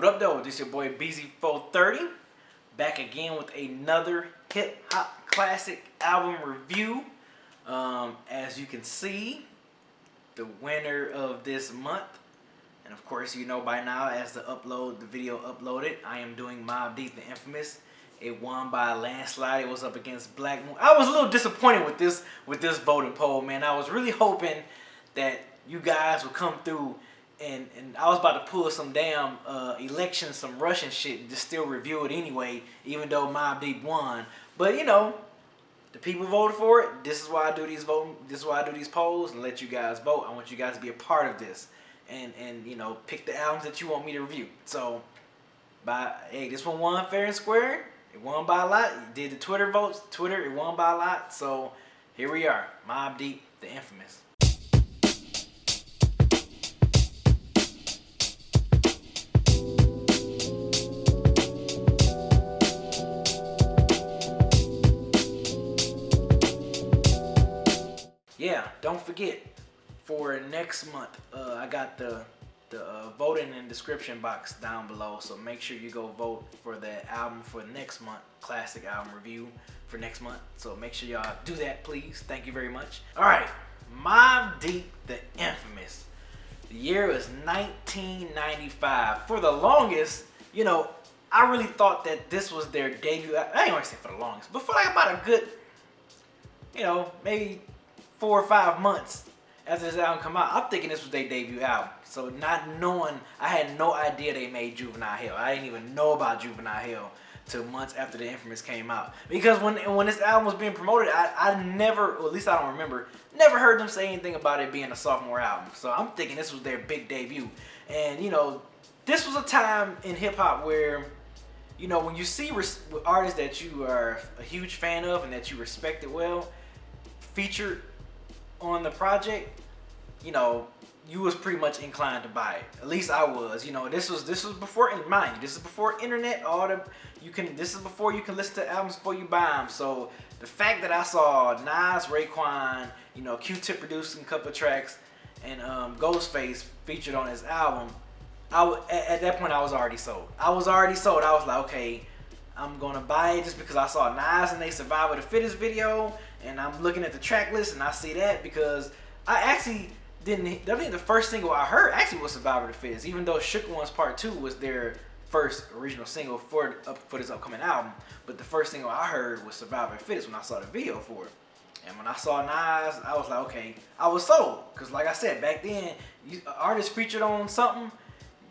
What up though? This your boy Beezy430 back again with another hip hop classic album review. As you can see, the winner of this month, and of course you know by now as the video uploaded, I am doing Mobb Deep, the Infamous. It won by a landslide. It was up against Black Moon. I was a little disappointed with this voting poll, man. I was really hoping that you guys would come through and I was about to pull some damn election, some Russian shit, and just still review it anyway, even though Mobb Deep won. But you know, the people voted for it. This is why I do these This is why I do these polls and let you guys vote. I want you guys to be a part of this, and you know, pick the albums that you want me to review. So, hey, this one won fair and square. It won by a lot. You did the Twitter votes. Twitter, it won by a lot. So here we are, Mobb Deep, the Infamous. Yeah, don't forget, for next month, I got the voting and description box down below, so make sure you go vote for the album for next month, classic album review for next month. So make sure y'all do that, please. Thank you very much. All right, Mobb Deep, the Infamous. The year was 1995. For the longest, you know, I really thought that this was their debut. I ain't gonna say for the longest, but for like about a good, you know, maybe 4 or 5 months after this album come out, I'm thinking this was their debut album. So not knowing, I had no idea they made Juvenile Hell. I didn't even know about Juvenile Hell till months after the Infamous came out. Because when this album was being promoted, I never, or at least I don't remember, never heard them say anything about it being a sophomore album. So I'm thinking this was their big debut. And you know, this was a time in hip hop where, you know, when you see artists that you are a huge fan of and that you respected well, featured on the project, you know, you was pretty much inclined to buy it. At least I was. You know, this was before, and mind you, this is before internet. This is before you can listen to albums before you buy them. So the fact that I saw Nas, Raekwon, you know, Q-Tip producing a couple of tracks, and Ghostface featured on his album, at that point I was already sold. I was like, okay, I'm gonna buy it just because I saw Nas and they Survivor the Fittest video, and I'm looking at the track list and I see that, because I actually didn't. I think the first single I heard actually was Survivor the Fittest, even though Shook Ones Part 2 was their first original single for this upcoming album. But the first single I heard was Survivor the Fittest when I saw the video for it. And when I saw Nas, I was like, okay, I was sold. Because like I said, back then, artists featured on something,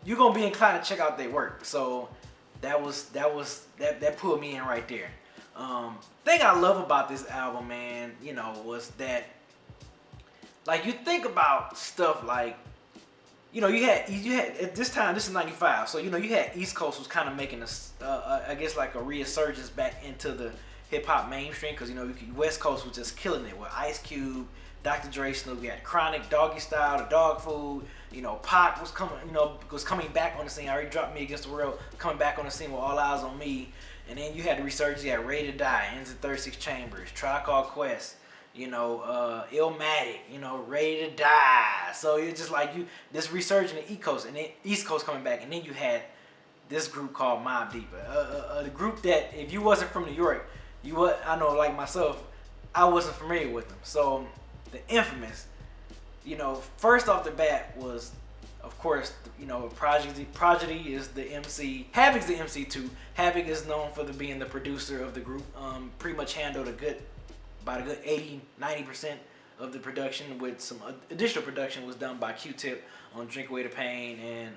you're gonna be inclined to check out their work. So that pulled me in right there. Thing I love about this album, man, you know, was that, like, you think about stuff like, you know, you had at this time, this is 95, so you know, you had East Coast was kind of making I guess like a resurgence back into the hip hop mainstream, because you know, West Coast was just killing it with Ice Cube, Dr. Dre, Snoop. We had Chronic, Doggy Style, The Dog Food. You know, Pac was coming back on the scene. I already dropped Me Against the World, coming back on the scene with All Eyes on Me. And then you had the resurgence. You had Ready to Die, Ends of 36 Chambers, Tribe Called Quest, you know, Illmatic, you know, Ready to Die. So it's just like this resurgence in the East Coast, and then East Coast coming back, and then you had this group called Mobb Deep, a group that if you wasn't from New York, I know, like myself, I wasn't familiar with them. So the Infamous, you know, first off the bat was, of course, you know, Prodigy is the MC. Havoc's the MC too. Havoc is known for being the producer of the group. Pretty much handled about a good 80-90% of the production, with some additional production was done by Q-Tip on Drink Away the Pain and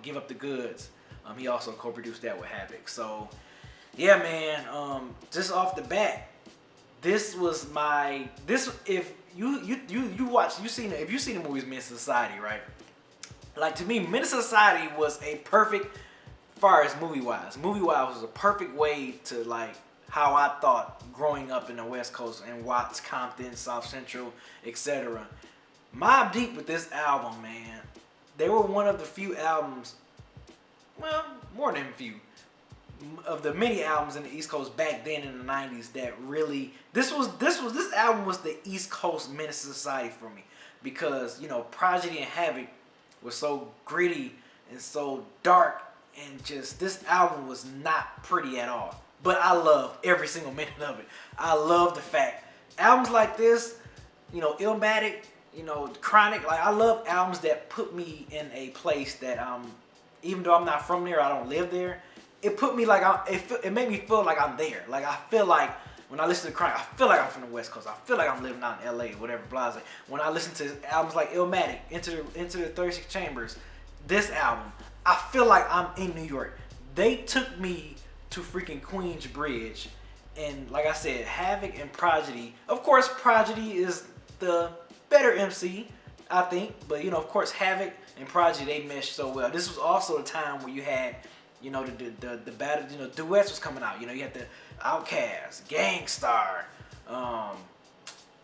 Give Up the Goods. He also co-produced that with Havoc. So yeah, man, just off the bat, if you've seen the movies Menace to Society, right? Like, to me, Menace to Society was a perfect, as far as movie-wise was a perfect way to, like, how I thought growing up in the West Coast and Watts, Compton, South Central, etc. Mobb Deep with this album, man, they were one of the few albums, well, more than a few, of the many albums in the East Coast back then in the 90s that really, this album was the East Coast Menace to Society for me, because, you know, Prodigy and Havoc was so gritty and so dark, and just this album was not pretty at all. But I love every single minute of it. I love the fact albums like this, you know, Illmatic, you know, Chronic, like I love albums that put me in a place that even though I'm not from there, I don't live there. It put me like it made me feel like I'm there. Like I feel like when I listen to Chronic, I feel like I'm from the West Coast. I feel like I'm living out in LA, whatever, blah, blah. When I listen to albums like Illmatic, Into the 36 Chambers, this album, I feel like I'm in New York. They took me to freaking Queensbridge, and like I said, Havoc and Prodigy. Of course, Prodigy is the better MC, I think, but you know, of course, Havoc and Prodigy, they meshed so well. This was also a time where you had, you know, the battle, you know, duets was coming out. You know, you had the Outkast, Gangstar,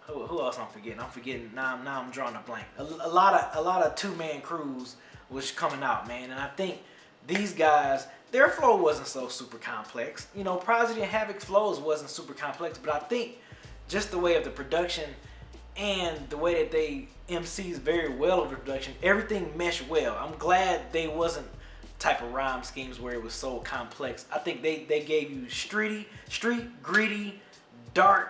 who else I'm forgetting? I'm forgetting now. I'm drawing a blank. A lot of two-man crews was coming out, man, and I think these guys, their flow wasn't so super complex. You know, Prodigy and Havoc's flows wasn't super complex, but I think just the way of the production and the way that they MCs very well over the production, everything meshed well. I'm glad they wasn't type of rhyme schemes where it was so complex. I think they gave you street, gritty, dark,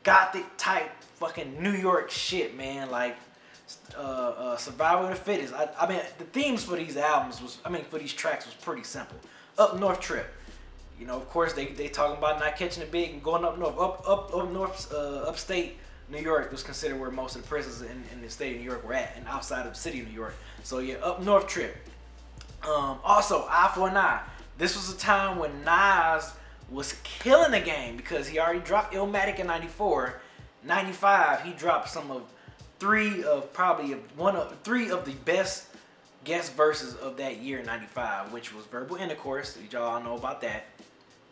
gothic type fucking New York shit, man. Like Survival of the Fittest. I mean, the themes for these albums was, for these tracks was pretty simple. Up North Trip. You know, of course, they talking about not catching the big and going up north. Up north, upstate New York was considered where most of the prisons in the state of New York were at, and outside of the city of New York. So yeah, Up North Trip. Also, Eye for an Eye. This was a time when Nas was killing the game because he already dropped Illmatic in '94. '95, he dropped three of the best guest verses of that year, '95, which was Verbal Intercourse. Y'all all know about that.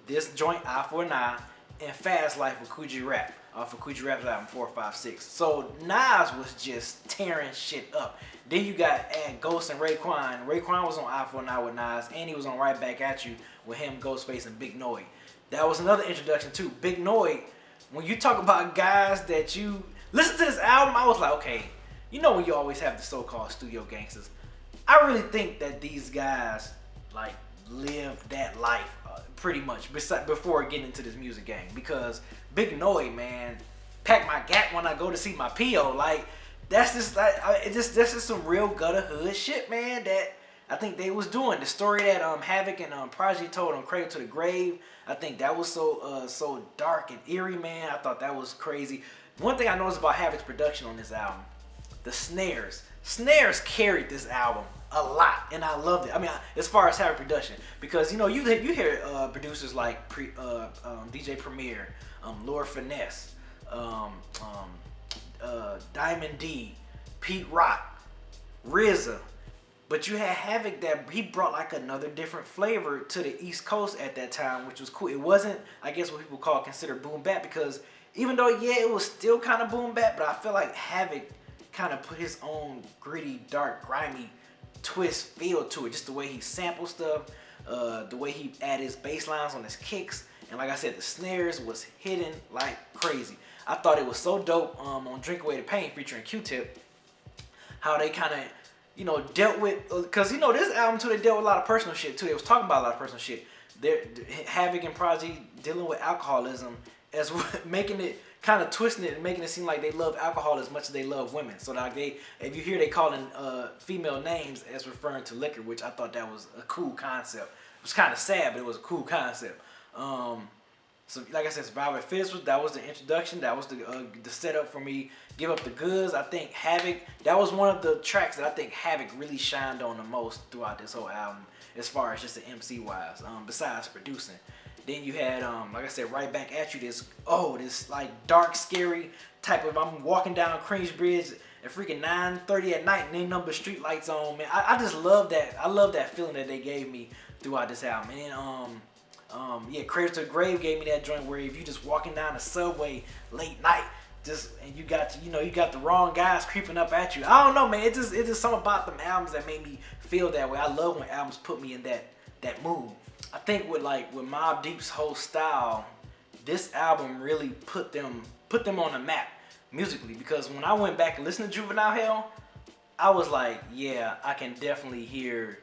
This joint, Eye for an Eye, and Fast Life with Coogee Rap. For Coogee Rap's album 456. So Nas was just tearing shit up. Then you got Ghost and Raekwon. Raekwon was on Eye for an Eye with Nas, and he was on Right Back at You with him, Ghostface, and Big Noy. That was another introduction too. Big Noy. When you talk about guys that you listen to this album, I was like, okay, you know when you always have the so-called studio gangsters. I really think that these guys like lived that life pretty much before getting into this music game, because Big Noy, man, pack my gap when I go to see my P.O. Like that's just some real gutter hood shit, man. That I think they was doing. The story that Havoc and Prodigy told on Cradle to the Grave, I think that was so dark and eerie, man. I thought that was crazy. One thing I noticed about Havoc's production on this album, the snares. Snares carried this album a lot, and I loved it. I mean, as far as Havoc production, because you know you hear producers like DJ Premier, Lord Finesse, Diamond D, Pete Rock, RZA, but you had Havoc that he brought like another different flavor to the East Coast at that time, which was cool. It wasn't, I guess, what people consider boom bap, because even though yeah, it was still kind of boom bap, but I feel like Havoc kind of put his own gritty, dark, grimy twist feel to it. Just the way he sampled stuff, the way he added his bass lines on his kicks, and like I said, the snares was hidden like crazy. I thought it was so dope on Drink Away the Pain featuring Q-Tip, how they kind of, you know, dealt with, because you know this album too, they dealt with a lot of personal shit too. They was talking about a lot of personal shit. Havoc and Prodigy dealing with alcoholism, as making it kind of twisting it and making it seem like they love alcohol as much as they love women. So like if you hear they calling female names as referring to liquor, which I thought that was a cool concept. It was kind of sad, but it was a cool concept. So like I said, Survival of the Fittest, that was the introduction. That was the setup for me. Give Up the Goods. I think Havoc, that was one of the tracks that I think Havoc really shined on the most throughout this whole album, as far as just the MC wise, besides producing. Then you had, like I said, Right Back at You, this like dark, scary type of, I'm walking down Queensbridge at freaking 9:30 at night and ain't nothing but street lights on, man. I just love that. I love that feeling that they gave me throughout this album. And then, yeah, Cradle to the Grave gave me that joint where if you just walking down the subway late night, and you got the wrong guys creeping up at you. I don't know, man. It's just something about them albums that made me feel that way. I love when albums put me in that mood. I think with Mobb Deep's whole style, this album really put them on the map musically, because when I went back and listened to Juvenile Hell, I was like, yeah, I can definitely hear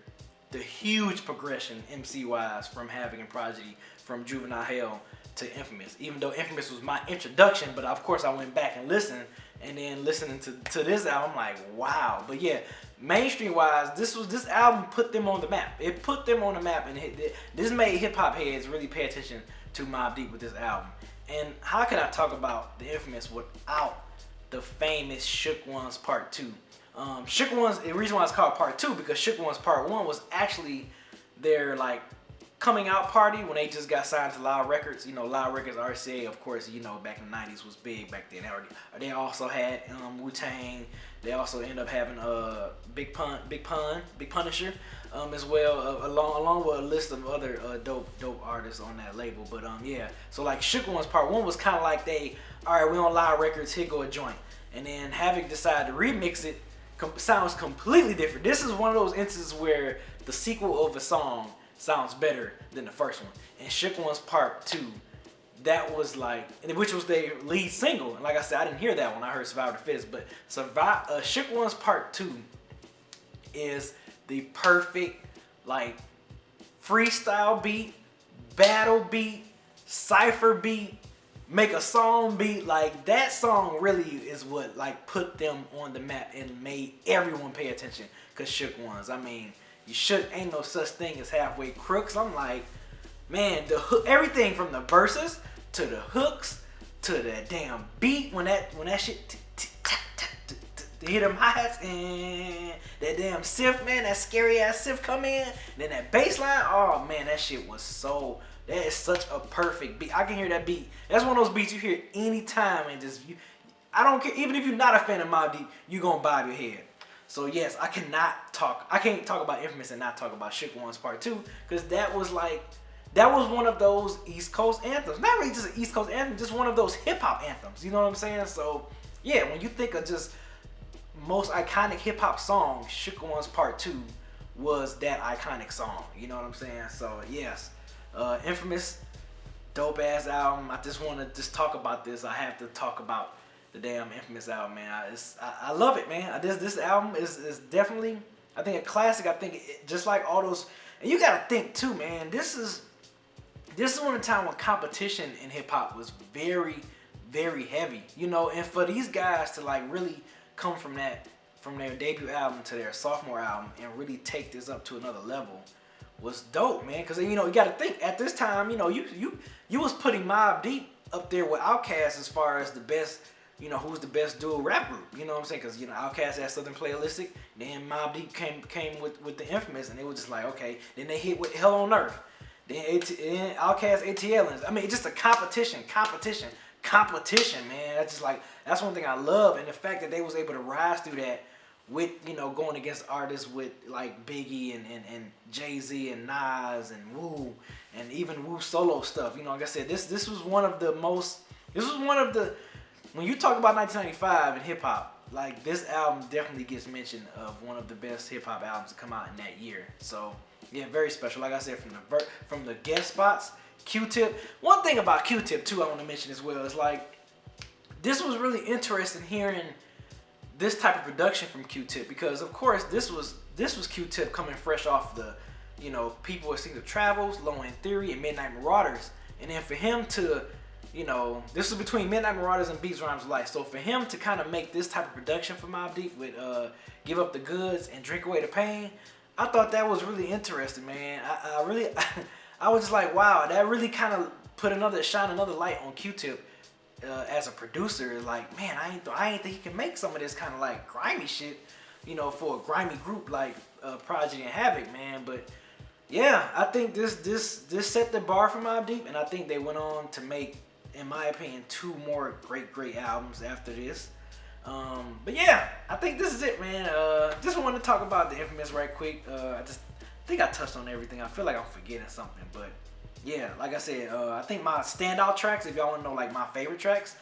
the huge progression MC-wise from Havoc and Prodigy from Juvenile Hell to Infamous. Even though Infamous was my introduction, but of course I went back and listened, and then listening to this album, I'm like, wow. But yeah, mainstream-wise, this album put them on the map. It put them on the map, and this made hip-hop heads really pay attention to Mobb Deep with this album. And how could I talk about the Infamous without the famous Shook Ones Part 2? Shook Ones, the reason why it's called Part 2, because Shook Ones Part 1 was actually their like coming out party when they just got signed to Loud Records. You know, Loud Records, RCA, of course, you know, back in the 90s was big back then. They also had Wu-Tang. They also ended up having Big Punisher as well, along with a list of other dope artists on that label. But yeah, so like Shook Ones Part 1 was kind of like all right, we on Loud Records, here go a joint. And then Havoc decided to remix it. Sounds completely different. This is one of those instances where the sequel of a song sounds better than the first one. And Shook Ones Part 2, that was like, which was their lead single. And like I said, I didn't hear that one. I heard Survivor the Fittest. But Shook Ones Part 2 is the perfect like freestyle beat, battle beat, cypher beat, make a song beat. Like that song really is what like put them on the map and made everyone pay attention. Cause Shook Ones, I mean, ain't no such thing as halfway crooks. I'm like, man, the hook, everything from the verses to the hooks to the damn beat when that shit hit them hi-hats and that damn Sif, man, that scary ass Sif come in, then that bass line, oh man, that shit was so. That is such a perfect beat. I can hear that beat. That's one of those beats you hear anytime and just I don't care. Even if you're not a fan of Mobb Deep, you gonna bob your head. So yes, I can't talk about Infamous and not talk about Shook Ones Part 2, because that was one of those East Coast anthems. Not really just an East Coast anthem, just one of those hip hop anthems. You know what I'm saying? So yeah, when you think of just most iconic hip hop song, Shook Ones Part 2 was that iconic song. You know what I'm saying? So yes. Infamous, dope ass album. I just want to talk about this. I have to talk about the damn Infamous album, man. I love it, man. This album is definitely, I think, a classic. I think just like all those, and you gotta think too, man. This is one of the time when competition in hip hop was very, very heavy, you know. And for these guys to like really come from their debut album to their sophomore album and really take this up to another level was dope, man. Because you know, you got to think at this time, you know, you was putting Mobb Deep up there with Outkast as far as the best, you know, who's the best dual rap group. You know what I'm saying? Because you know, Outkast had Southern Playalistic, then Mobb Deep came with the Infamous, and it was just like, okay. Then they hit with Hell on Earth, then Outkast ATL. I mean, it's just a competition, man. That's one thing I love, and the fact that they was able to rise through that with, you know, going against artists with like Biggie and Jay-Z and Nas and Wu, and even Wu solo stuff. You know, like I said, this was one of the, when you talk about 1995 in hip hop, like this album definitely gets mentioned of one of the best hip hop albums to come out in that year. So yeah, very special. Like I said, from the guest spots, Q-Tip. One thing about Q-Tip too I want to mention as well is like, this was really interesting hearing this type of production from Q-Tip, because of course this was Q-Tip coming fresh off the, you know, People With Secret Travels, Low End Theory, and Midnight Marauders. And then for him to, you know, this was between Midnight Marauders and Beats Rhymes Life. So for him to kind of make this type of production for Mobb Deep with Give Up the Goods and Drink Away the Pain, I thought that was really interesting, man. I was just like, wow, that really kind of shine another light on Q-Tip. As a producer, like, man, I ain't think he can make some of this kind of like grimy shit, you know, for a grimy group like Prodigy and Havoc, man. But yeah, I think this set the bar for Mobb Deep, and I think they went on to make, in my opinion, 2 more great albums after this. But yeah, I think this is it, man. Just wanted to talk about the Infamous right quick. I think I touched on everything. I feel like I'm forgetting something, but yeah, like I said, I think my standout tracks, if y'all want to know like my favorite tracks,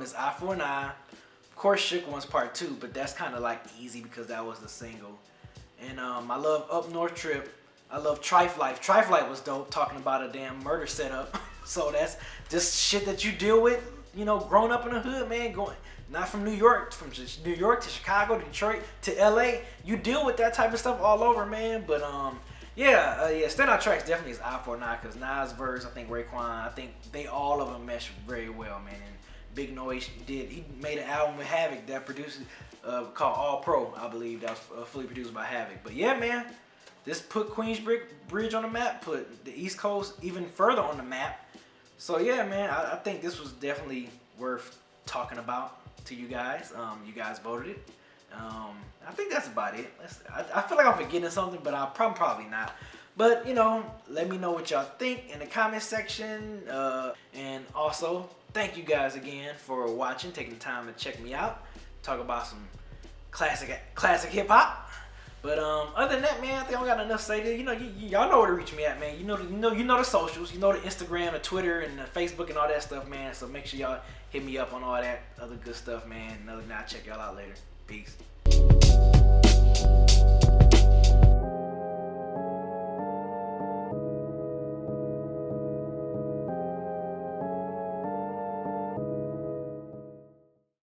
is Eye for an Eye. Of course, Shook Ones Part 2, but that's kind of like easy because that was the single. And I love Up North Trip. I love Trife Life. Trife Life was dope, talking about a damn murder setup. So that's just shit that you deal with you know, grown up in the hood, man, going not from New York, from just New York to Chicago, to Detroit to LA. You deal with that type of stuff all over, man. But yeah, Standout Tracks definitely is out for now, because Nas verse, I think Raekwon, I think they all of them mesh very well, man. And Big Noise he made an album with Havoc that produced called All Pro, I believe, that was fully produced by Havoc. But yeah, man, this put Queensbridge on the map, put the East Coast even further on the map. So yeah, man, I think this was definitely worth talking about to you guys. You guys voted it. I think that's about it. I feel like I'm forgetting something, but I'm probably not. But, you know, let me know what y'all think in the comment section. And also, thank you guys again for watching, taking the time to check me out, talk about some classic hip hop. But other than that, man, I think I don't got enough to say. You know, y'all know where to reach me at, man. You know the socials. You know the Instagram, the Twitter, and the Facebook, and all that stuff, man. So make sure y'all hit me up on all that other good stuff, man. And other than that, I'll check y'all out later. Peace.